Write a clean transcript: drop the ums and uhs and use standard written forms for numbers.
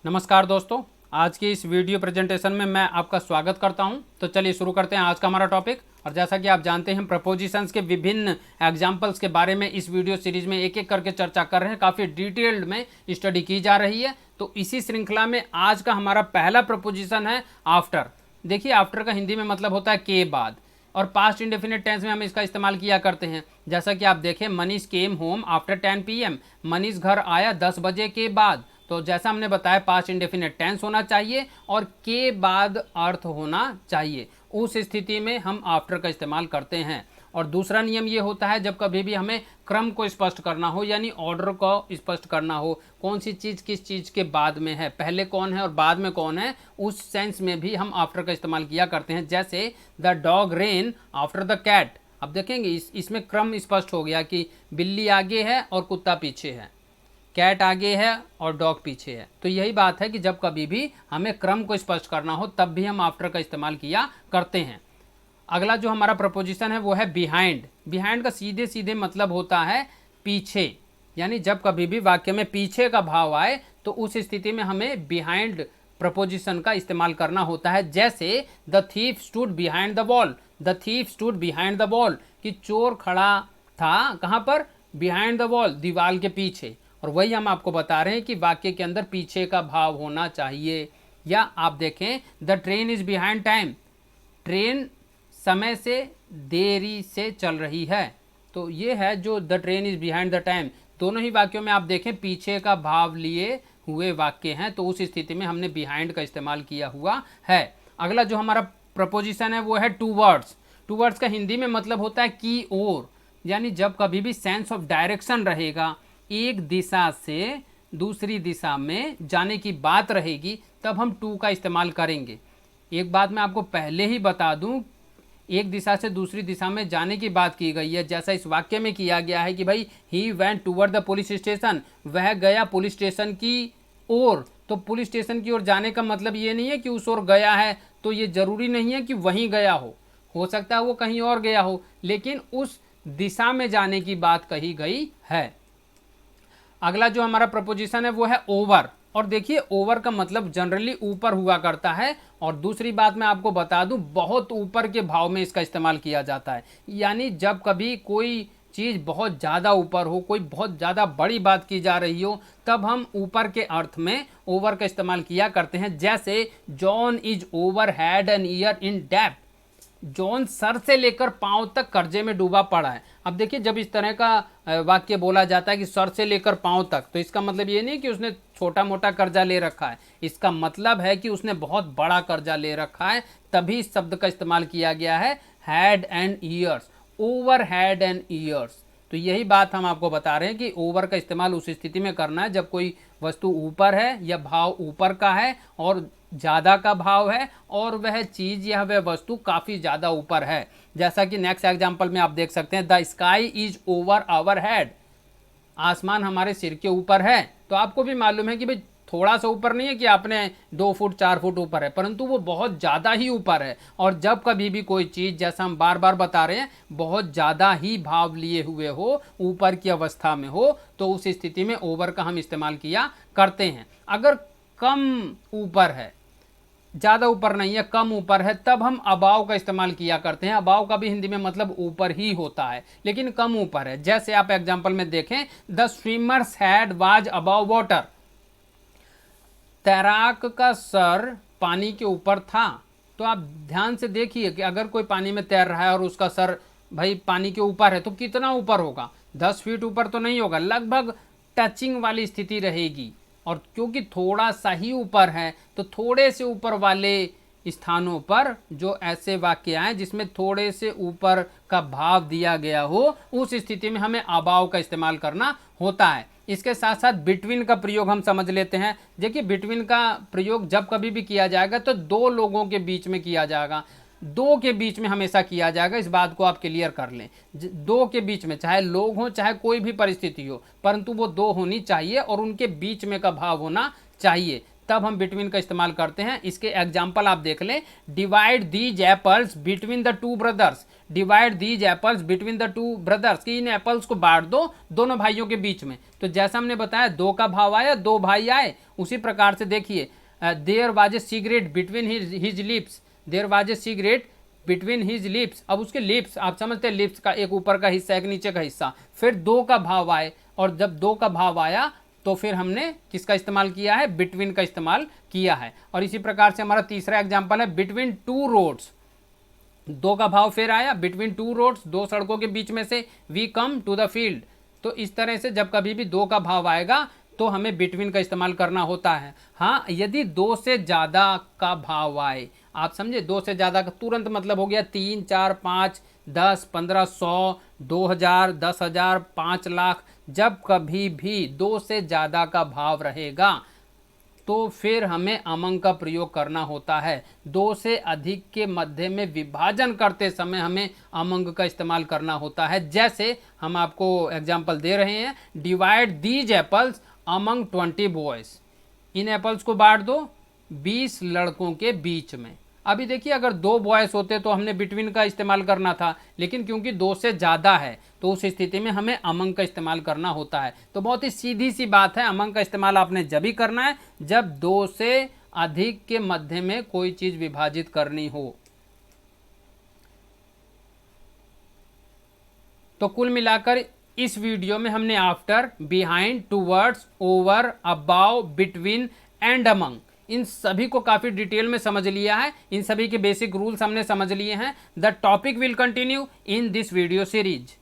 नमस्कार दोस्तों, आज की इस वीडियो प्रेजेंटेशन में मैं आपका स्वागत करता हूं। तो चलिए शुरू करते हैं आज का हमारा टॉपिक। और जैसा कि आप जानते हैं, हम प्रपोजिशंस के विभिन्न एग्जाम्पल्स के बारे में इस वीडियो सीरीज में एक एक करके चर्चा कर रहे हैं। काफ़ी डिटेल्ड में स्टडी की जा रही है। तो इसी श्रृंखला में आज का हमारा पहला प्रपोजिशन है आफ्टर। देखिए, आफ्टर का हिंदी में मतलब होता है के बाद, और पास्ट इंडेफिनिट टेंस में हम इसका इस्तेमाल किया करते हैं। जैसा कि आप देखें, Manish came home after 10 PM। Manish घर आया 10 बजे के बाद। तो जैसा हमने बताया, पास्ट इंडेफिनिट टेंस होना चाहिए और के बाद अर्थ होना चाहिए। उस स्थिति में हम आफ्टर का इस्तेमाल करते हैं। और दूसरा नियम ये होता है, जब कभी भी हमें क्रम को स्पष्ट करना हो, यानी ऑर्डर को स्पष्ट करना हो, कौन सी चीज़ किस चीज़ के बाद में है, पहले कौन है और बाद में कौन है, उस सेंस में भी हम आफ्टर का इस्तेमाल किया करते हैं। जैसे the dog ran after the cat. अब देखेंगे इसमें क्रम स्पष्ट हो गया कि बिल्ली आगे है और कुत्ता पीछे है, कैट आगे है और डॉग पीछे है। तो यही बात है कि जब कभी भी हमें क्रम को स्पष्ट करना हो, तब भी हम आफ्टर का इस्तेमाल किया करते हैं। अगला जो हमारा प्रपोजिशन है वो है बिहाइंड। बिहाइंड का सीधे सीधे मतलब होता है पीछे, यानी जब कभी भी वाक्य में पीछे का भाव आए तो उस स्थिति में हमें बिहाइंड प्रपोजिशन का इस्तेमाल करना होता है। जैसे the thief stood behind the wall. The thief stood behind the wall, कि चोर खड़ा था कहाँ पर, बिहाइंड द वॉल, दीवार के पीछे। और वही हम आपको बता रहे हैं कि वाक्य के अंदर पीछे का भाव होना चाहिए। या आप देखें, the train is behind time. Train समय से देरी से चल रही है। तो ये है जो the train is behind the time. दोनों ही वाक्यों में आप देखें पीछे का भाव लिए हुए वाक्य हैं, तो उस स्थिति में हमने बिहाइंड का इस्तेमाल किया हुआ है। अगला जो हमारा प्रपोजिशन है वो है टूवर्ड्स। टूवर्ड्स का हिंदी में मतलब होता है की ओर, यानी जब कभी भी सेंस ऑफ डायरेक्शन रहेगा, एक दिशा से दूसरी दिशा में जाने की बात रहेगी, तब हम टू का इस्तेमाल करेंगे। एक बात मैं आपको पहले ही बता दूं, एक दिशा से दूसरी दिशा में जाने की बात की गई है, जैसा इस वाक्य में किया गया है कि भाई he went toward the police station, वह गया पुलिस स्टेशन की ओर। तो पुलिस स्टेशन की ओर जाने का मतलब ये नहीं है कि उस ओर गया है, तो ये जरूरी नहीं है कि वहीं गया हो सकता है वो कहीं और गया हो, लेकिन उस दिशा में जाने की बात कही गई है। अगला जो हमारा प्रपोजिशन है वो है ओवर। और देखिए, ओवर का मतलब जनरली ऊपर हुआ करता है। और दूसरी बात मैं आपको बता दूं, बहुत ऊपर के भाव में इसका इस्तेमाल किया जाता है। यानी जब कभी कोई चीज़ बहुत ज़्यादा ऊपर हो, कोई बहुत ज़्यादा बड़ी बात की जा रही हो, तब हम ऊपर के अर्थ में ओवर का इस्तेमाल किया करते हैं। जैसे John is over had an year in depth. John sir से लेकर पांव तक कर्जे में डूबा पड़ा है। अब देखिए, जब इस तरह का वाक्य बोला जाता है कि सर से लेकर पांव तक, तो इसका मतलब ये नहीं कि उसने छोटा मोटा कर्जा ले रखा है, इसका मतलब है कि उसने बहुत बड़ा कर्जा ले रखा है। तभी इस शब्द का इस्तेमाल किया गया है, had and years, over had and years. तो यही बात हम आपको बता रहे हैं कि ओवर का इस्तेमाल उस स्थिति में करना है जब कोई वस्तु ऊपर है या भाव ऊपर का है और ज़्यादा का भाव है, और वह चीज़ या वह वस्तु काफ़ी ज़्यादा ऊपर है। जैसा कि नेक्स्ट एग्जांपल में आप देख सकते हैं, the sky is over our head. आसमान हमारे सिर के ऊपर है। तो आपको भी मालूम है कि भाई थोड़ा सा ऊपर नहीं है कि आपने 2 फुट 4 फुट ऊपर है, परंतु वो बहुत ज़्यादा ही ऊपर है। और जब कभी भी कोई चीज़, जैसा हम बार बार बता रहे हैं, बहुत ज़्यादा ही भाव लिए हुए हो, ऊपर की अवस्था में हो, तो उस स्थिति में ओवर का हम इस्तेमाल किया करते हैं। अगर कम ऊपर है, ज़्यादा ऊपर नहीं है, कम ऊपर है, तब हम अबाव का इस्तेमाल किया करते हैं। अबाव का भी हिंदी में मतलब ऊपर ही होता है, लेकिन कम ऊपर है। जैसे आप एग्जांपल में देखें, the swimmers head was above water. तैराक का सर पानी के ऊपर था। तो आप ध्यान से देखिए कि अगर कोई पानी में तैर रहा है और उसका सर भाई पानी के ऊपर है, तो कितना ऊपर होगा? 10 फीट ऊपर तो नहीं होगा, लगभग टचिंग वाली स्थिति रहेगी। और क्योंकि थोड़ा सा ही ऊपर है, तो थोड़े से ऊपर वाले स्थानों पर जो ऐसे वाक्य आए जिसमें थोड़े से ऊपर का भाव दिया गया हो, उस स्थिति में हमें अबाव का इस्तेमाल करना होता है। इसके साथ साथ बिटवीन का प्रयोग हम समझ लेते हैं। देखिए, बिटवीन का प्रयोग जब कभी भी किया जाएगा तो दो लोगों के बीच में किया जाएगा, दो के बीच में हमेशा किया जाएगा। इस बात को आप क्लियर कर लें। दो के बीच में, चाहे लोग हों चाहे कोई भी परिस्थिति हो, परंतु वो दो होनी चाहिए और उनके बीच में का भाव होना चाहिए, तब हम बिटवीन का इस्तेमाल करते हैं। इसके एग्जाम्पल आप देख लें, divide these apples between the 2 brothers. Divide these apples between the two brothers, कि इन एप्पल्स को बांट दो दोनों भाइयों के बीच में। तो जैसा हमने बताया 2 का भाव आया, 2 भाई आए, उसी प्रकार से देखिए there was a cigarette between his lips, there was a cigarette between his lips. अब उसके लिप्स आप समझते हैं, लिप्स का एक ऊपर का हिस्सा एक नीचे का हिस्सा। फिर 2 का भाव आए, और जब 2 का भाव आया तो फिर हमने किसका इस्तेमाल किया है, बिटवीन का इस्तेमाल किया है। और इसी प्रकार से हमारा तीसरा एग्जाम्पल है बिटवीन 2 रोड्स, 2 का भाव फिर आया, बिटवीन 2 रोड्स, 2 सड़कों के बीच में से we come to the field. तो इस तरह से जब कभी भी 2 का भाव आएगा तो हमें बिटवीन का इस्तेमाल करना होता है। हाँ, यदि 2 से ज़्यादा का भाव आए, आप समझे, 2 से ज़्यादा का तुरंत मतलब हो गया 3, 4, 5, 10, 15, 100, 2000, 10,000, 5 लाख, जब कभी भी 2 से ज़्यादा का भाव रहेगा तो फिर हमें अमंग का प्रयोग करना होता है। 2 से अधिक के मध्य में विभाजन करते समय हमें अमंग का इस्तेमाल करना होता है। जैसे हम आपको एग्जाम्पल दे रहे हैं, divide these apples among 20 boys, in apples को बांट दो 20 लड़कों के बीच में। अभी देखिए, अगर 2 बॉयज होते तो हमने बिटवीन का इस्तेमाल करना था, लेकिन क्योंकि 2 से ज़्यादा है तो उस स्थिति में हमें अमंग का इस्तेमाल करना होता है। तो बहुत ही सीधी सी बात है, अमंग का इस्तेमाल आपने जब ही करना है जब 2 से अधिक के मध्य में कोई चीज़ विभाजित करनी हो। तो कुल मिलाकर इस वीडियो में हमने after, behind, towards, over, about, between and among, इन सभी को काफ़ी डिटेल में समझ लिया है। इन सभी के बेसिक रूल्स हमने समझ लिए हैं। The topic will continue in this video series.